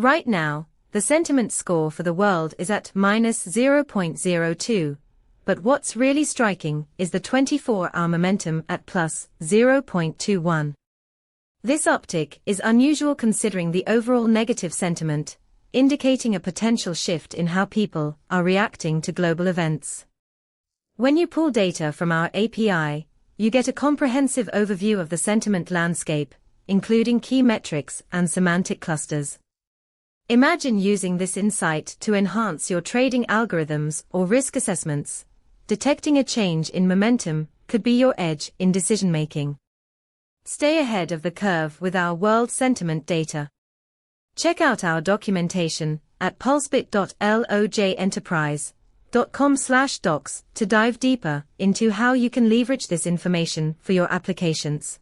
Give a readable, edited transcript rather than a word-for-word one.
Right now, the sentiment score for the world is at -0.02, but what's really striking is the 24-hour momentum at +0.21. This uptick is unusual considering the overall negative sentiment, indicating a potential shift in how people are reacting to global events. When you pull data from our API, you get a comprehensive overview of the sentiment landscape, including key metrics and semantic clusters. Imagine using this insight to enhance your trading algorithms or risk assessments. Detecting a change in momentum could be your edge in decision-making. Stay ahead of the curve with our world sentiment data. Check out our documentation at pulsebit.logenterprise.com/docs to dive deeper into how you can leverage this information for your applications.